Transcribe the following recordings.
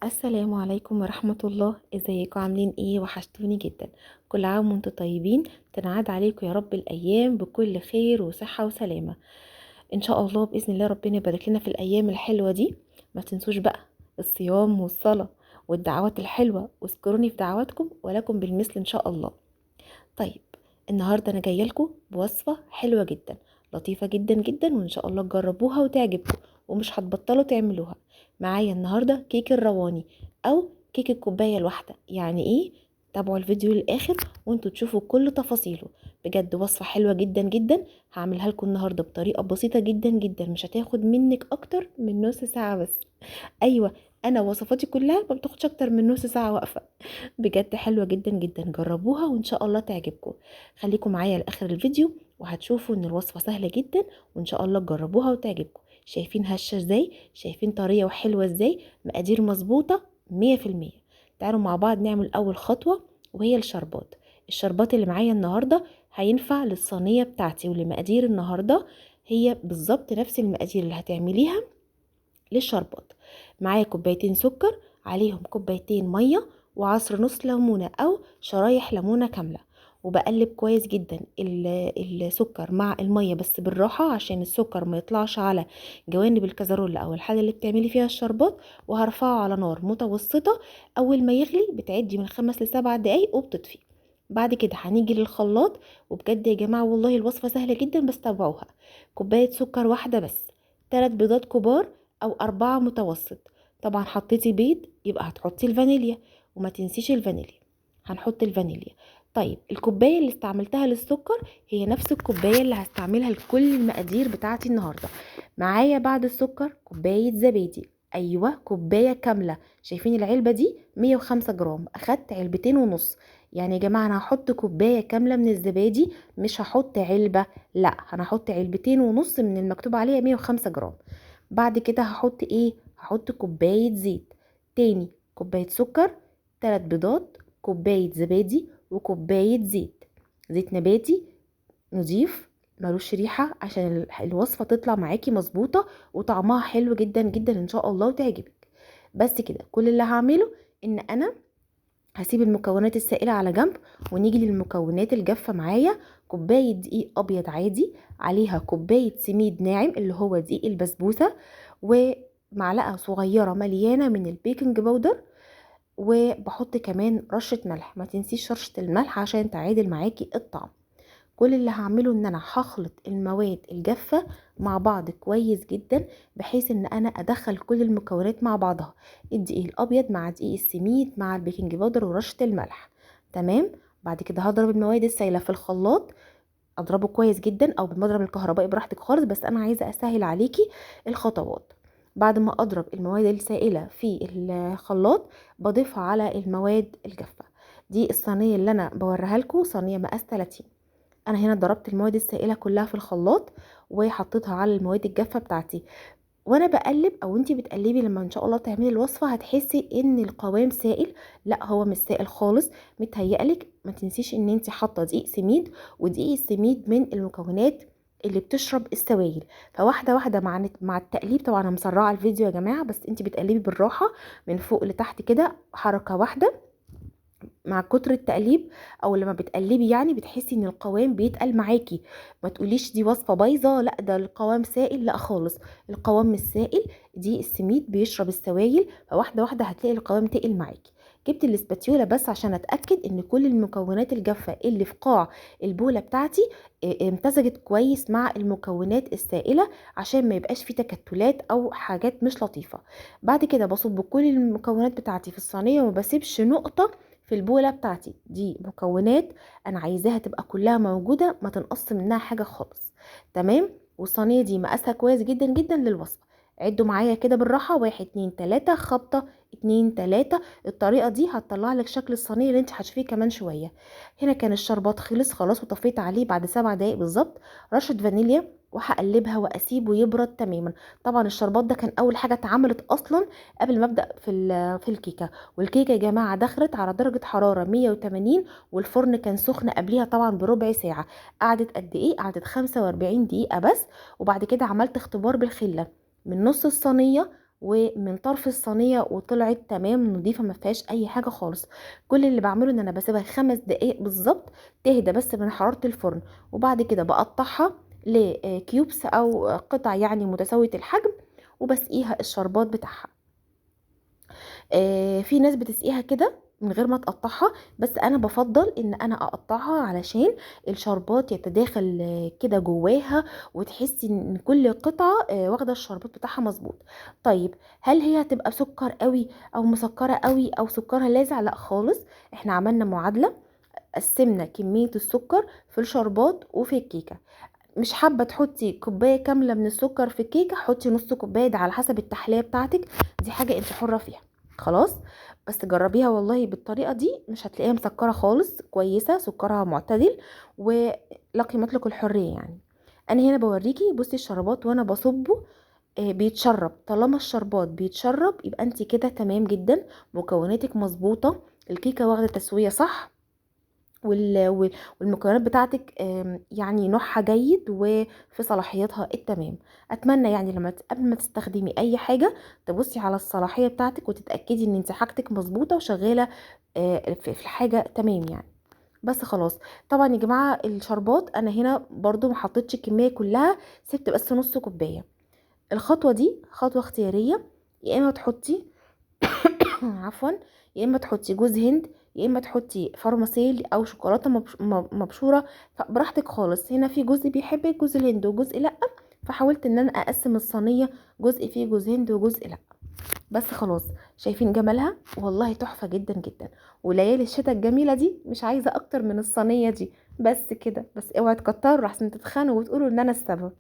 السلام عليكم ورحمة الله. ازيكم عاملين ايه؟ وحشتوني جدا. كل عام وانتم طيبين. تنعاد عليكم يا رب الايام بكل خير وصحة وسلامة ان شاء الله. باذن الله ربنا يبارك لنا في الايام الحلوة دي. ما تنسوش بقى الصيام والصلاة والدعوات الحلوة، واذكروني في دعواتكم ولكم بالمثل ان شاء الله. طيب، النهاردة انا جايه لكم بوصفة حلوة جدا، لطيفة جدا جدا، وان شاء الله تجربوها وتعجبكم ومش هتبطلوا تعملوها. معايا النهاردة كيك الرواني او كيك الكوباية الواحدة. يعني ايه؟ تابعوا الفيديو للاخر وانتوا تشوفوا كل تفاصيله. بجد وصفة حلوة جدا جدا. هعملها لكم النهاردة بطريقة بسيطة جدا جدا، مش هتاخد منك اكتر من نص ساعة بس. ايوه، انا وصفاتي كلها ما بتاخدش اكتر من نص ساعة واقفة. بجد حلوة جدا جدا، جربوها وان شاء الله تعجبكم. خليكم معايا لاخر الفيديو وهتشوفوا ان الوصفة سهلة جدا، وان شاء الله تجربوها وتعجبكم. شايفين هشة ازاي؟ شايفين طرية وحلوة ازاي؟ مقادير مظبوطة 100%. تعالوا مع بعض نعمل اول خطوة، وهي الشربات. الشربات اللي معايا النهاردة هينفع للصينية بتاعتي ولمقادير النهاردة. هي بالظبط نفس المقادير اللي هتعمليها للشربات. معايا كوبايتين سكر، عليهم كوبايتين ميه، وعصر نص ليمونه او شرايح ليمونه كامله. وبقلب كويس جدا السكر مع الميه، بس بالراحه عشان السكر ما يطلعش على جوانب الكازرولة او الحله اللي بتعملي فيها الشربات. وهرفعه على نار متوسطه. اول ما يغلي بتعدي من 5 ل7 دقايق وبتطفي. بعد كده هنيجي للخلاط. وبجد يا جماعه والله الوصفه سهله جدا، بس تابعوها. كوبايه سكر واحده بس، 3 بيضات كبار او 4 متوسط. طبعا حطيتي بيض يبقى هتحطي الفانيليا، وما تنسيش الفانيليا. هنحط الفانيليا. طيب، الكوبايه اللي استعملتها للسكر هي نفس الكوبايه اللي هستعملها لكل المقادير بتاعتي النهارده. معايا بعد السكر كوبايه زبادي. ايوه، كوبايه كامله. شايفين العلبه دي 105 جرام، اخدت علبتين ونص. يعني يا جماعه انا هحط كوبايه كامله من الزبادي، مش هحط علبه. لا، انا هحط علبتين ونص من المكتوب عليها 105 جرام. بعد كده هحط ايه؟ هحط كوباية زيت. تاني كوباية سكر، 3 بيضات، كوباية زبادي، وكوباية زيت. زيت نباتي نضيف، ملوش ريحة، عشان الوصفة تطلع معاكي مظبوطة وطعمها حلو جدا جدا ان شاء الله وتعجبك. بس كده، كل اللي هعمله ان انا هسيب المكونات السائلة على جنب، ونيجي للمكونات الجافة. معايا كوباية دقيق أبيض عادي، عليها كوباية سميد ناعم اللي هو دقيق البسبوسة، ومعلقة صغيرة مليانة من البيكنج باودر. وبحط كمان رشة ملح، ما تنسيش رشة الملح عشان تعادل معاكي الطعم. كل اللي هعمله ان انا هخلط المواد الجافة مع بعض كويس جدا، بحيث ان انا ادخل كل المكونات مع بعضها. الدقيق الابيض مع دقيق السميد مع البيكنج باودر ورشة الملح. تمام. بعد كده هضرب المواد السائلة في الخلاط، اضربه كويس جدا او بالمضرب الكهربائي براحتك خالص، بس انا عايزة اسهل عليكي الخطوات. بعد ما اضرب المواد السائلة في الخلاط، بضيفها على المواد الجافة. دي الصينية اللي انا بوريها لكم، صينية مقاس 30. انا هنا ضربت المواد السائله كلها في الخلاط وحطيتها على المواد الجافه بتاعتي. وانا بقلب او انتي بتقلبي، لما ان شاء الله تعملي الوصفه هتحسي ان القوام سائل. لا، هو مش سائل خالص. متهيألك. ما تنسيش ان انتي حاطه دقيق سميد، ودقيق السميد من المكونات اللي بتشرب السوائل. فواحده واحده مع التقليب. طبعا انا مسرعه الفيديو يا جماعه، بس انتي بتقلبي بالراحه من فوق لتحت كده، حركه واحده. مع كتر التقليب او لما بتقلبي يعني بتحسي ان القوام بيتقل معاكي. ما تقوليش دي وصفه بايظه، لا ده القوام سائل، لا خالص. القوام مش سائل، دي السميد بيشرب السوائل، فواحده واحده هتلاقي القوام تقل معاكي. جبت الاسباتيولا بس عشان اتاكد ان كل المكونات الجافه اللي في قاع البوله بتاعتي امتزجت كويس مع المكونات السائله، عشان ما يبقاش في تكتلات او حاجات مش لطيفه. بعد كده بصب كل المكونات بتاعتي في الصينيه، وما بسيبش نقطه في البولة بتاعتي. دي مكونات انا عايزاها تبقى كلها موجودة، ما تنقص منها حاجة خالص. تمام. والصينية دي مقاسها كويس جدا جدا للوصفة. عدوا معايا كده بالراحة، 1 2 3 خبطة، 2 3. الطريقة دي هتطلع لك شكل الصينية اللي انت هتشوفيه كمان شوية. هنا كان الشربات خلص خلاص، وطفيت عليه بعد 7 دقايق بالظبط. رشة فانيليا، وهقلبها واسيبه يبرد تماما. طبعا الشربات ده كان اول حاجة اتعملت اصلا قبل ما ابدا في الكيكة. والكيكه يا جماعه دخلت على درجه حراره 180، والفرن كان سخن قبليها طبعا بربع ساعه. قعدت قد ايه؟ قعدت 45 دقيقه بس. وبعد كده عملت اختبار بالخله من نص الصينيه، ومن طرف الصينيه وطلعت تمام نظيفه ما فيهاش اي حاجه خالص. كل اللي بعمله ان انا بسيبها 5 دقايق بالظبط تهدى بس من حراره الفرن، وبعد كده بقطعها لكيوبس او قطع يعني متساويه الحجم، وبسقيها الشربات بتاعها. في ناس بتسقيها كده من غير ما تقطعها، بس انا بفضل ان انا اقطعها علشان الشربات يتداخل كده جواها، وتحسي ان كل قطعة واخدة الشربات بتاعها مظبوط. طيب هل هي هتبقى سكر قوي او مسكرة قوي او سكرها لاذع؟ لا خالص. احنا عملنا معادلة، قسمنا كمية السكر في الشربات وفي الكيكة. مش حابة تحطي كوباية كاملة من السكر في الكيكة، حطي نص كوباية، ده على حسب التحلية بتاعتك، دي حاجة انت حرة فيها. خلاص. بس جربيها والله بالطريقة دي مش هتلاقيها مسكرة خالص، كويسة سكرها معتدل ولا قيمة لك الحرية يعني. انا هنا بوريكي، بصي الشربات وانا بصبه بيتشرب، طالما الشربات بيتشرب يبقى انت كده تمام جدا، مكوناتك مظبوطة، الكيكة واخدة تسوية صح، والمكونات بتاعتك يعني نوعها جيد وفي صلاحيتها التمام. اتمنى يعني لما قبل ما تستخدمي اي حاجه تبصي على الصلاحيه بتاعتك وتتاكدي ان انت حاجتك مظبوطه وشغاله في الحاجه تمام يعني. بس خلاص. طبعا يا جماعه الشربات انا هنا برضو ما حطيتش الكميه كلها، سبت بس نص كوبايه. الخطوه دي خطوه اختياريه، يا اما تحطي عفوا، يا اما تحطي جوز هند، يا اما تحطي فارماسيل او شوكولاته مبشوره، براحتك خالص. هنا في جزء بيحب جوز الهند وجزء لا، فحاولت ان انا اقسم الصينيه جزء فيه جوز هند وجزء لا. بس خلاص. شايفين جمالها؟ والله تحفه جدا جدا. وليالي الشتاء الجميله دي مش عايزه اكتر من الصينيه دي. بس كده بس، اوعي تكتروا احسن تتخانقوا وتقولوا ان انا السبب.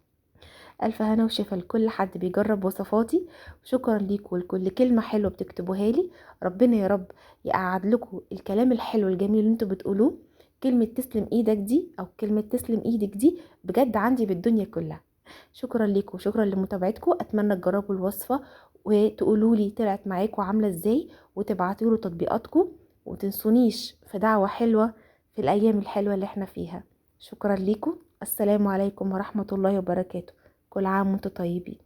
ألف هنا وشفا لكل حد بيجرب وصفاتي. شكرا ليكم ولكل كلمة حلوة بتكتبوها لي. ربنا يا رب يقعد لكم الكلام الحلو الجميل اللي انتوا بتقولوه. كلمة تسلم ايدك دي او كلمة تسلم ايدك دي بجد عندي بالدنيا كلها. شكرا ليكم وشكرا لمتابعتكم. اتمنى تجربوا الوصفة وتقولوا لي طلعت معاكم عاملة ازاي، وتبعتوا له تطبيقاتكم، وتنسونيش في دعوة حلوة في الايام الحلوة اللي احنا فيها. شكرا ليكم. السلام عليكم ورحمة الله وبركاته. كل عام وانتم طيبين.